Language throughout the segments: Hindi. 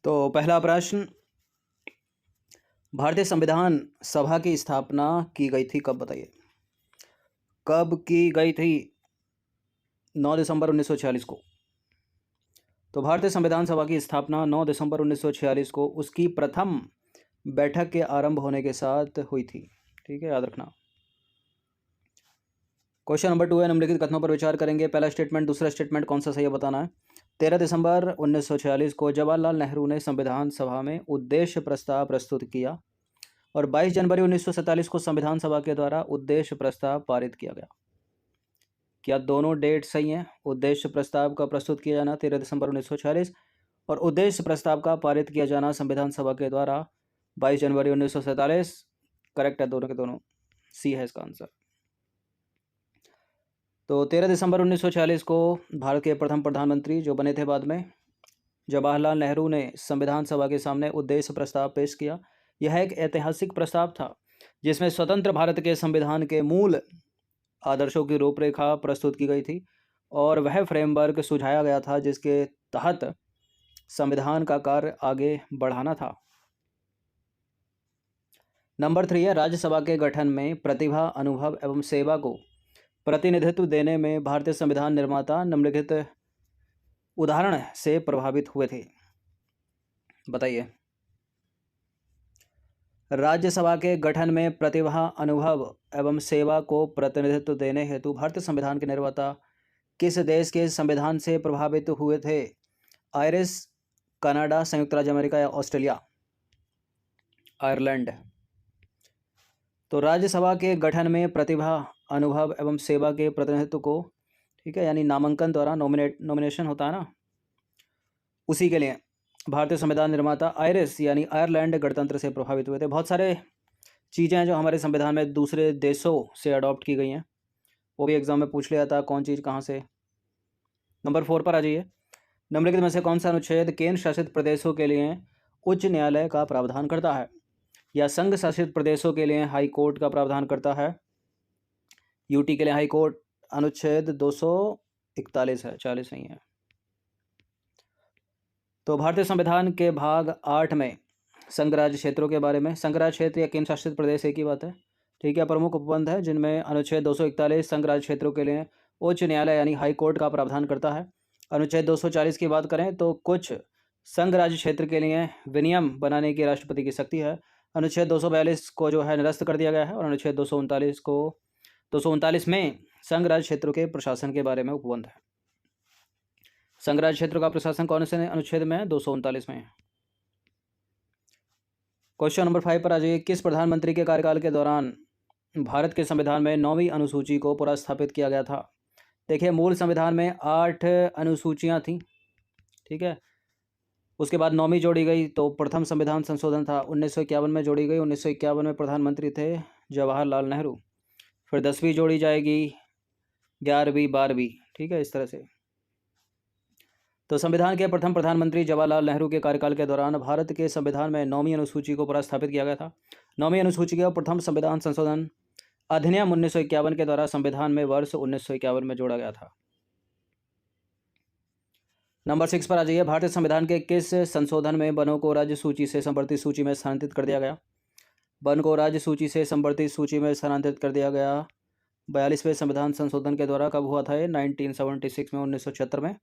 तो पहला प्रश्न, भारतीय संविधान सभा की स्थापना की गई थी कब, बताइए। कब की गई थी? 9 दिसंबर 1946 को। तो भारतीय संविधान सभा की स्थापना 9 दिसंबर 1946 को उसकी प्रथम बैठक के आरंभ होने के साथ हुई थी। ठीक है, याद रखना। क्वेश्चन नंबर 2 है, निम्नलिखित कथनों पर विचार करेंगे। पहला स्टेटमेंट, दूसरा स्टेटमेंट कौन सा सही है बताना है। 13 दिसंबर 1946 को जवाहरलाल नेहरू ने संविधान सभा में उद्देश्य प्रस्ताव प्रस्तुत किया और 22 जनवरी 1947 को संविधान सभा के द्वारा उद्देश्य प्रस्ताव पारित किया गया। क्या दोनों डेट सही हैं? उद्देश्य प्रस्ताव का प्रस्तुत किया जाना 13 दिसंबर 1946 और उद्देश्य प्रस्ताव का पारित किया जाना संविधान सभा के द्वारा 22 जनवरी 1947। करेक्ट है दोनों के दोनों, सी है इसका आंसर। तो 13 दिसंबर 1946 को भारत के प्रथम प्रधानमंत्री जो बने थे बाद में, जवाहरलाल नेहरू ने संविधान सभा के सामने उद्देश्य प्रस्ताव पेश किया। यह एक ऐतिहासिक प्रस्ताव था जिसमें स्वतंत्र भारत के संविधान के मूल आदर्शों की रूपरेखा प्रस्तुत की गई थी और वह फ्रेमवर्क सुझाया गया था जिसके तहत संविधान का कार्य आगे बढ़ाना था। नंबर 3 है, राज्यसभा के गठन में प्रतिभा, अनुभव एवं सेवा को प्रतिनिधित्व देने में भारतीय संविधान निर्माता निम्नलिखित उदाहरण से प्रभावित हुए थे, बताइए। राज्यसभा के गठन में प्रतिभा, अनुभव एवं सेवा को प्रतिनिधित्व देने हेतु भारतीय संविधान के निर्माता किस देश के संविधान से प्रभावित हुए थे? आयरिश, कनाडा, संयुक्त राज्य अमेरिका या ऑस्ट्रेलिया? आयरलैंड। तो राज्यसभा के गठन में प्रतिभा, अनुभव एवं सेवा के प्रतिनिधित्व को, ठीक है, यानी नामांकन द्वारा नॉमिनेशन होता है ना, उसी के लिए भारतीय संविधान निर्माता आयरिश यानी आयरलैंड गणतंत्र से प्रभावित हुए थे। बहुत सारे चीज़ें हैं जो हमारे संविधान में दूसरे देशों से अडॉप्ट की गई हैं, वो भी एग्जाम में पूछ लिया था कौन चीज़ कहाँ से। नंबर 4 पर आ जाइए। निम्नलिखित में से कौन सा अनुच्छेद केंद्र शासित प्रदेशों के लिए उच्च न्यायालय का प्रावधान करता है या संघ शासित प्रदेशों के लिए हाई कोर्ट का प्रावधान करता है? यूटी के लिए हाई कोर्ट अनुच्छेद 241 है, 40 नहीं है। तो भारतीय संविधान के भाग 8 में संघ राज्य क्षेत्रों के बारे में, संघ राज्य क्षेत्र या केंद्र शासित प्रदेश एक ही बात है, ठीक है, प्रमुख उपबंध है जिनमें अनुच्छेद 241 संघ राज्य क्षेत्रों के लिए उच्च न्यायालय यानी हाई कोर्ट का प्रावधान करता है। अनुच्छेद 240 की बात करें तो कुछ संघ राज्य क्षेत्र के लिए विनियम बनाने की राष्ट्रपति की शक्ति है। अनुच्छेद 242 को जो है निरस्त कर दिया गया है और अनुच्छेद 239 में संघ राज्य क्षेत्रों के प्रशासन के बारे में उपबंध है। संघ राज्य क्षेत्र का प्रशासन कौन से अनुच्छेद में है? 239 में है। क्वेश्चन नंबर 5 पर आ जाइए। किस प्रधानमंत्री के कार्यकाल के दौरान भारत के संविधान में 9वीं अनुसूची को पुनर्स्थापित किया गया था? देखिए, मूल संविधान में 8 अनुसूचियां थी, ठीक है, उसके बाद 9वीं जोड़ी गई तो प्रथम संविधान संशोधन था 1951 में जोड़ी गई। 1951 में प्रधानमंत्री थे जवाहरलाल नेहरू। फिर 10वीं जोड़ी जाएगी, 11वीं, 12वीं, ठीक है, इस तरह से। तो संविधान के प्रथम प्रधानमंत्री जवाहरलाल नेहरू के कार्यकाल के दौरान भारत के संविधान में 9वीं अनुसूची को पुनर्स्थापित किया गया था। 9वीं अनुसूची का प्रथम संविधान संशोधन अधिनियम 1951 के द्वारा संविधान में वर्ष 1951 में जोड़ा गया था। नंबर 6 पर आ जाइए। भारतीय संविधान के किस संशोधन में वनों को राज्य सूची से संवर्धित सूची में स्थानांतरित कर दिया गया? वन को राज्य सूची से संवर्धित सूची में स्थानांतरित कर दिया गया 42वें संविधान संशोधन के द्वारा। कब हुआ था ये? 1976 में, 1976 में।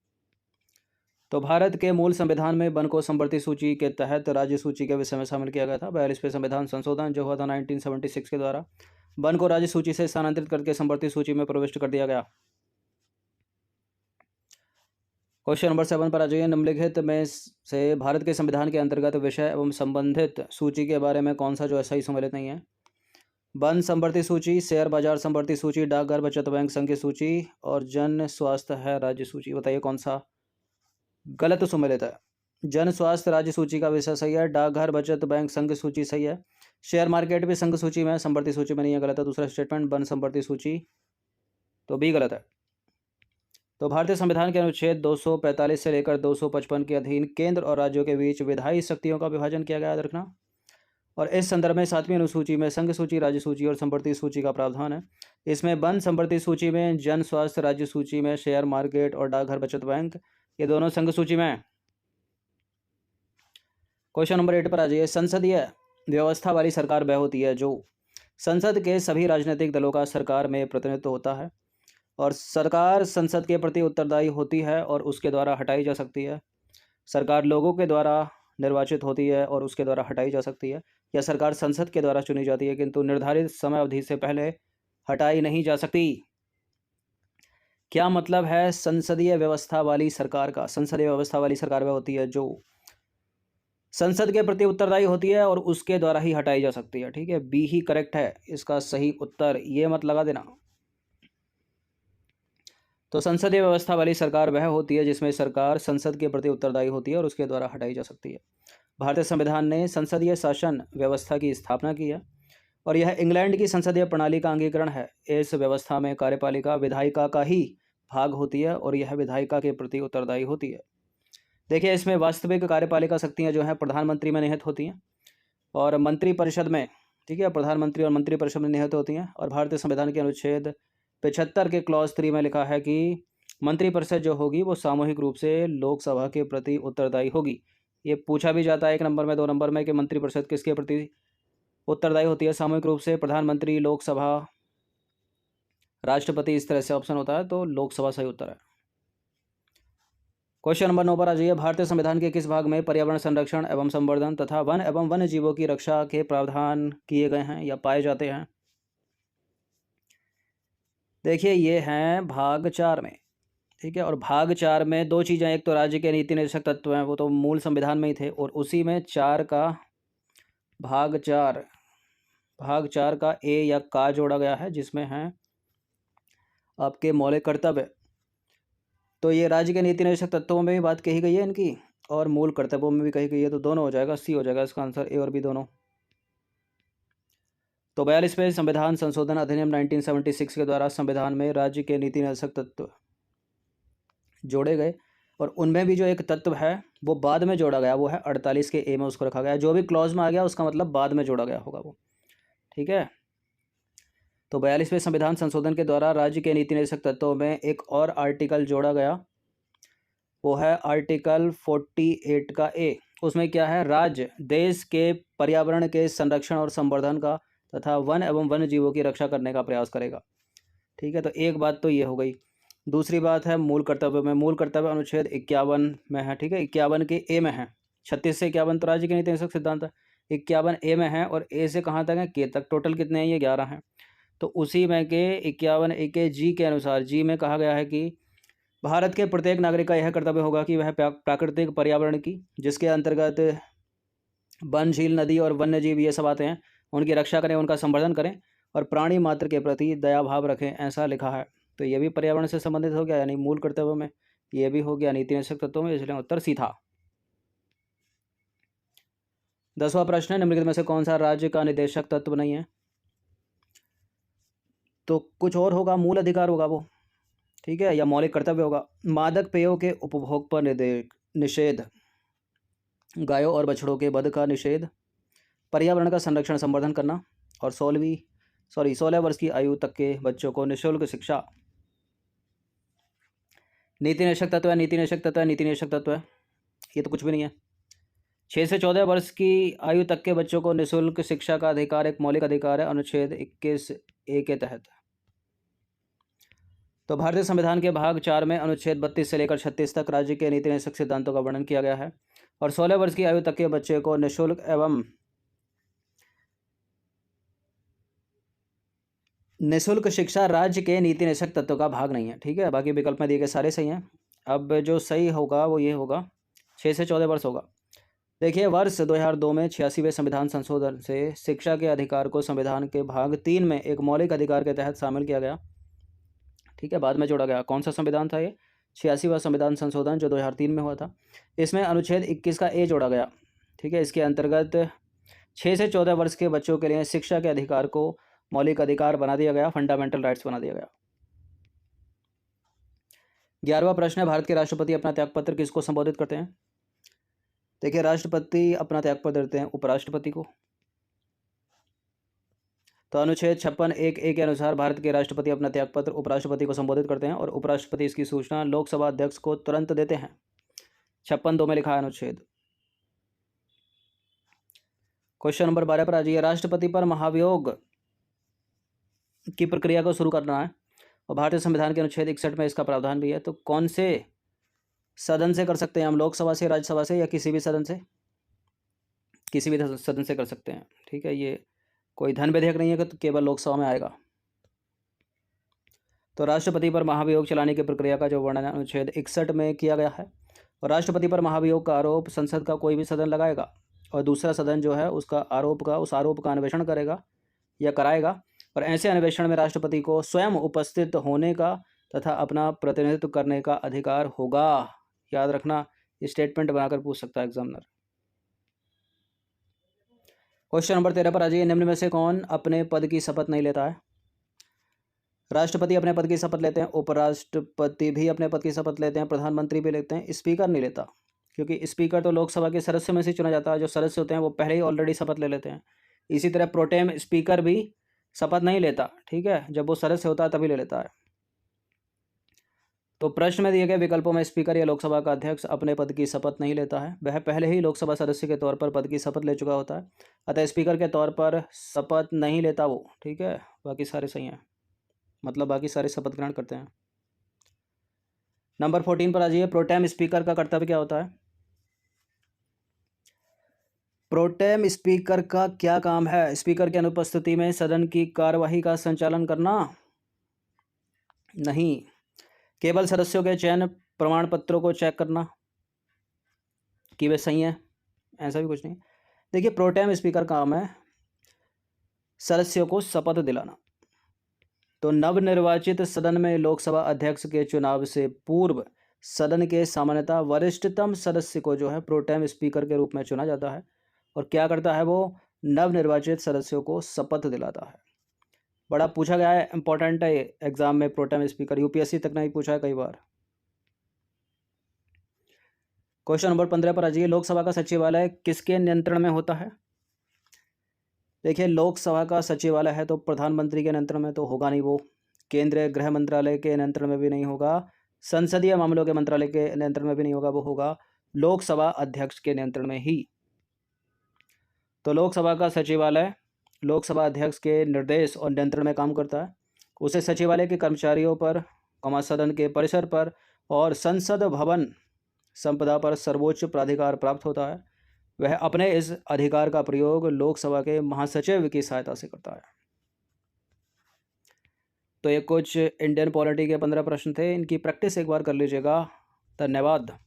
तो भारत के मूल संविधान में वन को संवर्धित सूची के तहत राज्य सूची के विषय में शामिल किया गया था। 42वें संविधान संशोधन जो हुआ था 1976 के द्वारा वन को राज्य सूची से स्थानांतरित करके संवर्धित सूची में प्रविष्ट कर दिया गया। क्वेश्चन नंबर 7 पर आ जाइए। निम्नलिखित में से भारत के संविधान के अंतर्गत विषय एवं संबंधित सूची के बारे में कौन सा जो ऐसा ही सम्मिलित नहीं है? वन संवर्धित सूची, शेयर बाजार संवर्धित सूची, डाकघर बचत बैंक संघ की सूची और जन स्वास्थ्य है राज्य सूची। बताइए कौन सा गलत सम्मिलित है? जन स्वास्थ्य राज्य सूची का विषय सही है, डाकघर बचत बैंक संघ सूची सही है, शेयर मार्केट भी संघ सूची में, संवर्धित सूची में नहीं है, गलत है। दूसरा स्टेटमेंट वन संवर्धित सूची तो भी गलत है। तो भारतीय संविधान के अनुच्छेद 245 से लेकर 255 के अधीन केंद्र और राज्यों के बीच विधायी शक्तियों का विभाजन किया गया, याद रखना। और इस संदर्भ में 7वीं अनुसूची में संघ सूची, राज्य सूची और संवर्धित सूची का प्रावधान है। इसमें वन संवर्धित सूची में, जन स्वास्थ्य राज्य सूची में, शेयर मार्केट और डाकघर बचत बैंक ये दोनों संघ सूची में है। क्वेश्चन नंबर 8 पर आ जाइए। संसदीय व्यवस्था वाली सरकार वह होती है जो संसद के सभी राजनीतिक दलों का सरकार में प्रतिनिधित्व होता है और सरकार संसद के प्रति उत्तरदायी होती है और उसके द्वारा हटाई जा सकती है। सरकार लोगों के द्वारा निर्वाचित होती है और उसके द्वारा हटाई जा सकती है, या सरकार संसद के द्वारा चुनी जाती है किंतु निर्धारित समय अवधि से पहले हटाई नहीं जा सकती। क्या मतलब है संसदीय व्यवस्था वाली सरकार का? संसदीय व्यवस्था वाली सरकार वह होती है जो संसद के प्रति उत्तरदायी होती है और उसके द्वारा ही हटाई जा सकती है। ठीक है, बी ही करेक्ट है इसका सही उत्तर, ये मत लगा देना। तो संसदीय व्यवस्था वाली सरकार वह होती है जिसमें सरकार संसद के प्रति उत्तरदायी होती है और उसके द्वारा हटाई जा सकती है। भारतीय संविधान ने संसदीय शासन व्यवस्था की स्थापना की है और यह इंग्लैंड की संसदीय प्रणाली का अंगीकरण है। इस व्यवस्था में कार्यपालिका विधायिका का ही भाग होती है और यह विधायिका के प्रति उत्तरदायी होती है। देखिए, इसमें वास्तविक कार्यपालिका शक्तियाँ जो हैं प्रधानमंत्री में निहित होती हैं और मंत्रिपरिषद में, ठीक है, प्रधानमंत्री और मंत्रिपरिषद में निहित होती हैं। और भारतीय संविधान के अनुच्छेद 75 के क्लॉज 3 में लिखा है कि मंत्रिपरिषद जो होगी वो सामूहिक रूप से लोकसभा के प्रति उत्तरदायी होगी। ये पूछा भी जाता है 1 नंबर में, 2 नंबर में कि मंत्रिपरिषद किसके प्रति उत्तरदायी होती है? सामूहिक रूप से प्रधानमंत्री, लोकसभा, राष्ट्रपति, इस तरह से ऑप्शन होता है, तो लोकसभा सही उत्तर है। क्वेश्चन नंबर 9 पर आ जाइए। भारतीय संविधान के किस भाग में पर्यावरण संरक्षण एवं संवर्धन तथा वन एवं वन्य जीवों की रक्षा के प्रावधान किए गए हैं या पाए जाते हैं? देखिए, ये हैं भाग 4 में। ठीक है, और भाग 4 में दो चीज़ें, एक तो राज्य के नीति निर्देशक तत्व हैं, वो तो मूल संविधान में ही थे, और उसी में भाग 4 का ए या का जोड़ा गया है जिसमें हैं आपके मौलिक कर्तव्य। तो ये राज्य के नीति निर्देशक तत्वों में भी बात कही गई है इनकी और मूल कर्तव्यों में भी कही गई है, तो दोनों हो जाएगा, सी हो जाएगा इसका आंसर, ए और बी दोनों। तो 42वें संविधान संशोधन अधिनियम 1976 के द्वारा संविधान में राज्य के नीति निर्देशक तत्व जोड़े गए और उनमें भी जो एक तत्व है वो बाद में जोड़ा गया, वो है 48 के ए में उसको रखा गया। जो भी क्लॉज में आ गया उसका मतलब बाद में जोड़ा गया होगा वो। ठीक है, तो 42वें संविधान संशोधन के द्वारा राज्य के नीति निर्देशक तत्वों में एक और आर्टिकल जोड़ा गया, वो है आर्टिकल 48 का ए। उसमें क्या है? राज्य देश के पर्यावरण के संरक्षण और संवर्धन का तथा वन एवं वन्य जीवों की रक्षा करने का प्रयास करेगा। ठीक है, तो एक बात तो ये हो गई। दूसरी बात है मूल कर्तव्य में। मूल कर्तव्य अनुच्छेद 51 में है। ठीक है, 51 के ए में है। 36 से 51 तो राज्य के नीति निर्देशक सिद्धांत है, 51 ए में है और ए से कहाँ तक है? के तक। टोटल कितने हैं? ये 11 हैं। तो उसी में के 51 ए के जी के अनुसार, जी में कहा गया है कि भारत के प्रत्येक नागरिक का यह कर्तव्य होगा कि वह प्राकृतिक पर्यावरण की, जिसके अंतर्गत वन, झील, नदी और वन्य जीव ये सब आते हैं, उनकी रक्षा करें, उनका संवर्धन करें और प्राणी मात्र के प्रति दया भाव रखें, ऐसा लिखा है। तो ये भी पर्यावरण से संबंधित हो गया, यानी मूल कर्तव्य में। ये भी हो गया नीति निर्देशक तत्वों में, इसलिए उत्तर सी था। 10वां प्रश्न है, निम्नलिखित में से कौन सा राज्य का निदेशक तत्व नहीं है? तो कुछ और होगा, मूल अधिकार होगा वो। ठीक है, या मौलिक कर्तव्य होगा। मादक पेयों के उपभोग पर निषेध, गायों और बछड़ों के वध का निषेध, पर्यावरण का संरक्षण संवर्धन करना और 16 वर्ष की आयु तक के बच्चों को निःशुल्क शिक्षा। नीति निर्देशक तत्व है, नीति निर्देशक तत्व है, नीति निर्देशक तत्व है, ये तो कुछ भी नहीं है। 6 से 14 वर्ष की आयु तक के बच्चों को निःशुल्क शिक्षा का अधिकार एक मौलिक अधिकार है, अनुच्छेद 21 ए के तहत। तो भारतीय संविधान के भाग 4 में अनुच्छेद 32 से लेकर 36 तक राज्य के नीति निर्देशक सिद्धांतों का वर्णन किया गया है और 16 वर्ष की आयु तक के बच्चे को निःशुल्क शिक्षा राज्य के नीति निर्देशक तत्व का भाग नहीं है। ठीक है, बाकी विकल्प में दिए गए सारे सही हैं। अब जो सही होगा वो ये होगा, 6 से 14 वर्ष होगा। देखिए, वर्ष 2002 में 86वें संविधान संशोधन से शिक्षा के अधिकार को संविधान के भाग 3 में एक मौलिक अधिकार के तहत शामिल किया गया। ठीक है, बाद में जोड़ा गया। कौन सा संविधान था ये? 86वां संविधान संशोधन जो 2003 में हुआ था। इसमें अनुच्छेद 21 का ए जोड़ा गया। ठीक है, इसके अंतर्गत 6 से 14 वर्ष के बच्चों के लिए शिक्षा के अधिकार को मौलिक अधिकार बना दिया गया, फंडामेंटल राइट्स बना दिया गया। 11वां प्रश्न है, भारत के राष्ट्रपति अपना त्यागपत्र किसको संबोधित करते हैं? देखिए, राष्ट्रपति अपना त्यागपत्र देते हैं उपराष्ट्रपति को। तो अनुच्छेद 56(1) ए के अनुसार भारत के राष्ट्रपति अपना त्यागपत्र उपराष्ट्रपति को संबोधित करते हैं और उपराष्ट्रपति इसकी सूचना लोकसभा अध्यक्ष को तुरंत देते हैं। 56(2) में लिखा है अनुच्छेद। क्वेश्चन नंबर 12 पर आ जाइए। राष्ट्रपति पर महाभियोग की प्रक्रिया को शुरू करना है और भारतीय संविधान के अनुच्छेद 61 में इसका प्रावधान भी है। तो कौन से सदन से कर सकते हैं हम? लोकसभा से, राज्यसभा से, या किसी भी सदन से? किसी भी सदन से कर सकते हैं, ठीक है। ये कोई धन विधेयक नहीं है कि तो केवल लोकसभा में आएगा। तो राष्ट्रपति पर महाभियोग चलाने की प्रक्रिया का जो वर्णन अनुच्छेद 61 में किया गया है। और राष्ट्रपति पर महाभियोग का आरोप संसद का कोई भी सदन लगाएगा और दूसरा सदन जो है उस आरोप का अन्वेषण करेगा या कराएगा। और ऐसे अन्वेषण में राष्ट्रपति को स्वयं उपस्थित होने का तथा अपना प्रतिनिधित्व करने का अधिकार होगा। याद रखना, स्टेटमेंट बनाकर पूछ सकता है एग्जामिनर। क्वेश्चन नंबर 13 पर आ जाइए। निम्न में से कौन अपने पद की शपथ नहीं लेता है? राष्ट्रपति अपने पद की शपथ लेते हैं, उपराष्ट्रपति भी अपने पद की शपथ लेते हैं, प्रधानमंत्री भी लेते हैं, स्पीकर नहीं लेता, क्योंकि स्पीकर तो लोकसभा के सदस्य में से चुना जाता है। जो सदस्य होते हैं वो पहले ही ऑलरेडी शपथ ले लेते हैं। इसी तरह प्रोटेम स्पीकर भी शपथ नहीं लेता, ठीक है, जब वो सदस्य होता है तभी ले लेता है। तो प्रश्न में दिए गए विकल्पों में स्पीकर या लोकसभा का अध्यक्ष अपने पद की शपथ नहीं लेता है। वह पहले ही लोकसभा सदस्य के तौर पर पद की शपथ ले चुका होता है, अतः स्पीकर के तौर पर शपथ नहीं लेता वो, ठीक है। बाकी सारे सही हैं, मतलब बाकी सारे शपथ ग्रहण करते हैं। नंबर 14 पर आ जाइए। प्रोटेम स्पीकर का कर्तव्य क्या होता है? प्रोटेम स्पीकर का क्या काम है? स्पीकर की अनुपस्थिति में सदन की कार्यवाही का संचालन करना? नहीं। केवल सदस्यों के चयन प्रमाण पत्रों को चेक करना कि वे सही हैं, ऐसा भी कुछ नहीं। देखिए, प्रोटेम स्पीकर का काम है सदस्यों को शपथ दिलाना। तो नवनिर्वाचित सदन में लोकसभा अध्यक्ष के चुनाव से पूर्व सदन के सामान्यतः वरिष्ठतम सदस्य को जो है प्रोटेम स्पीकर के रूप में चुना जाता है। और क्या करता है वो? नवनिर्वाचित सदस्यों को शपथ दिलाता है। बड़ा पूछा गया है, इंपॉर्टेंट है एग्जाम में। प्रोटेम स्पीकर यूपीएससी तक नहीं पूछा है कई बार। क्वेश्चन नंबर 15 पर आ जाइए। लोकसभा का सचिवालय किसके नियंत्रण में होता है? देखिए, लोकसभा का सचिवालय है तो प्रधानमंत्री के नियंत्रण में तो होगा नहीं, वो केंद्रीय गृह मंत्रालय के नियंत्रण में भी नहीं होगा, संसदीय मामलों के मंत्रालय के नियंत्रण में भी नहीं होगा, वो होगा लोकसभा अध्यक्ष के नियंत्रण में ही। तो लोकसभा का सचिवालय लोकसभा अध्यक्ष के निर्देश और नियंत्रण में काम करता है। उसे सचिवालय के कर्मचारियों पर, सदन के परिसर पर और संसद भवन संपदा पर सर्वोच्च प्राधिकार प्राप्त होता है। वह अपने इस अधिकार का प्रयोग लोकसभा के महासचिव की सहायता से करता है। तो ये कुछ इंडियन पॉलिटी के 15 प्रश्न थे, इनकी प्रैक्टिस एक बार कर लीजिएगा। धन्यवाद।